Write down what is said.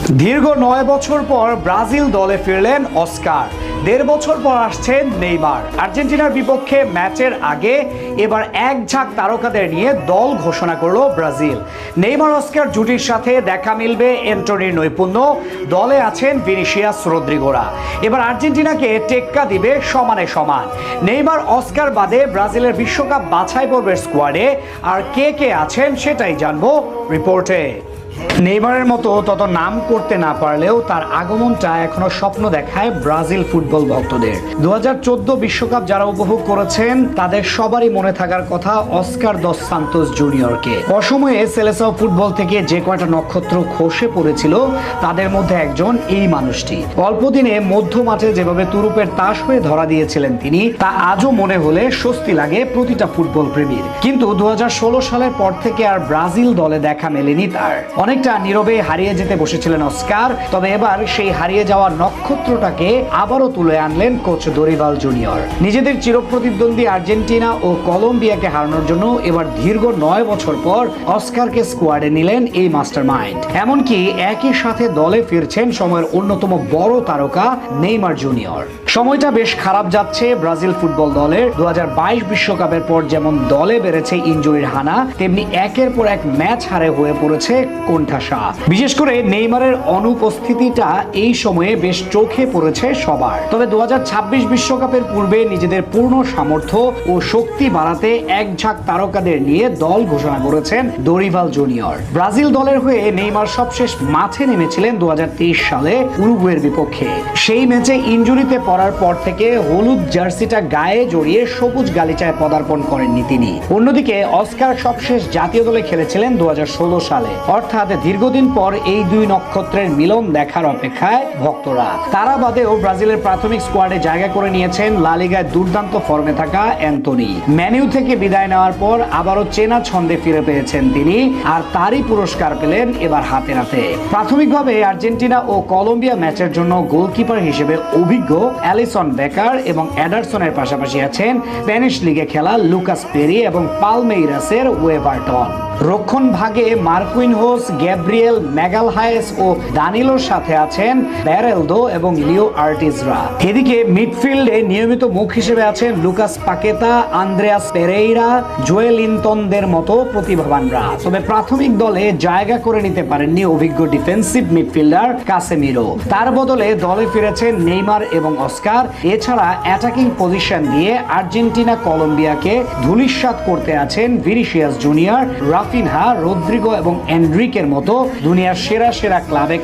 দীর্ঘ ৯ বছর পর ব্রাজিল দলে ফিরলেন অস্কার। ১.৫ বছর পর আসছেন নেইমার। আর্জেন্টিনার বিপক্ষে ম্যাচের আগে এবার এক ঝাঁক তারকাদের নিয়ে দল ঘোষণা করল ব্রাজিল। নেইমার অস্কার জুটির সাথে দেখা মিলবে অ্যান্টনির নৈপুণ্য, দলে আছেন ভিনিসিয়াস রদ্রিগোরা। এবার আর্জেন্টিনাকে টেক্কা দিবে সমানে সমান। নেইমার অস্কার বাদে ব্রাজিলের বিশ্বকাপ বাছাই পর্বের স্কোয়াডে আর কে কে আছেন সেটাই জানবো রিপোর্টে। নেইমারের মতো তত নাম করতে না পারলেও তার আগমনটা এখনো স্বপ্ন দেখায় ব্রাজিল ফুটবল ভক্তদের। ২০১৪ বিশ্বকাপ যারা উপভোগ করেছেন তাদের সবারই মনে থাকার কথা অস্কার দস সান্তোস জুনিয়রকে। অসময়ে সেলেসাও ফুটবল থেকে যে কয়টা নক্ষত্র খসে পড়েছিল তাদের মধ্যে একজন এই মানুষটি। অল্প দিনে মধ্য মাঠে যেভাবে তুরুপের তাস হয়ে ধরা দিয়েছিলেন তিনি, তা আজও মনে হলে স্বস্তি লাগে প্রতিটা ফুটবল প্রেমীর। কিন্তু ২০১৬ সালের পর থেকে আর ব্রাজিল দলে দেখা মেলেনি তার। অনেকটা নীরবে হারিয়ে যেতে বসেছিলেন অস্কার, তবে এবার সেই হারিয়ে যাওয়া নক্ষত্রটাকে আবারও তুলে আনলেন কোচ দরিভাল জুনিয়র। নিজেদের চিরপ্রতিদ্বন্দ্বী আর্জেন্টিনা ও কলম্বিয়াকে হারানোর জন্য এবার দীর্ঘ ৯ বছর পর অস্কারকে স্কোয়াডে নিলেন এই মাস্টারমাইন্ড। এমনকি একই সাথে দলে ফিরছেন সময়ের অন্যতম বড় তারকা নেইমার জুনিয়র। সময়টা বেশ খারাপ যাচ্ছে ব্রাজিল ফুটবল দলের। ২০২২ বিশ্বকাপের পর যেমন দলে বেড়েছে ইনজুরির হানা, তেমনি একের পর এক ম্যাচ হারে হয়ে পড়েছে কোণঠাসা। বিশেষ করে নেইমারের অনুপস্থিতিটা এই সময়ে বেশ চোখে পড়েছে সবার। তবে ২০২৬ বিশ্বকাপের পূর্বে নিজেদের পূর্ণ সামর্থ্য ও শক্তি বাড়াতে এক ঝাঁক তারকাদের নিয়ে দল ঘোষণা করেছেন দরিভাল জুনিয়র। ব্রাজিল দলের হয়ে নেইমার সবশেষ মাঠে নেমেছিলেন ২০২৩ সালে উরুগুয়ের বিপক্ষে। সেই ম্যাচে ইনজুরিতে পড়ার পর থেকে হলুদ জার্সিটা গায়ে জড়িয়ে সবুজ গালিচায় পদার্পণ করেননি তিনি। অন্যদিকে অস্কার সবশেষ জাতীয় দলে খেলেছিলেন ২০১৬ সালে। অর্থাৎ দীর্ঘদিন পর এই দুই নক্ষত্রের মিলন দেখার অপেক্ষায় ভক্তরা। তারা বাদেও ব্রাজিলের প্রাথমিক স্কোয়াডে জায়গা করে নিয়েছেন লা লিগায় দুর্দান্ত ফর্মে থাকা অ্যান্টনি। ম্যানিউ থেকে বিদায় নেওয়ার পর আবারও চেনা ছন্দে ফিরে পেয়েছেন তিনি, আর তারই পুরস্কার পেলেন এবার হাতে নাতে। প্রাথমিকভাবে আর্জেন্টিনা ও কলম্বিয়া ম্যাচের জন্য গোলকিপার হিসেবে অভিজ্ঞ অ্যালিসন বেকার এবং এডারসনের পাশাপাশি আছেন স্প্যানিশ লিগে খেলা লুকাস পেরি এবং পালমেইরাসের ওয়েভারটন। রক্ষণ ভাগে মার্কুইনহোস, গ্যাব্রিয়েল ম্যাগালহায়েস ও দানিলোর সাথে আছেন ব্যারেলদো এবং লিও আর্টিজরা। এদিকে মিডফিল্ডে নিয়মিত মুখ হিসেবে আছেন লুকাস পাকেতা, আন্দ্রেয়াস পেরেইরা, জোয়েলিনতনদের মতো প্রতিভাবানরা। তবে প্রাথমিক দলে জায়গা করে নিতে পারেননি অভিজ্ঞ ডিফেন্সিভ মিডফিল্ডার কাসেমিরো। তার বদলে দলে ফিরেছেন নেইমার এবং অস্কার। এছাড়া অ্যাটাকিং পজিশন দিয়ে আর্জেন্টিনা কলম্বিয়াকে ধূলিসাৎ করতে আছেন ভিনিসিয়াস জুনিয়র, রাফিনহা, রদ্রিগো এবং এনরিকের মতো দুনিয়ার সেরা সেরা ক্লাবে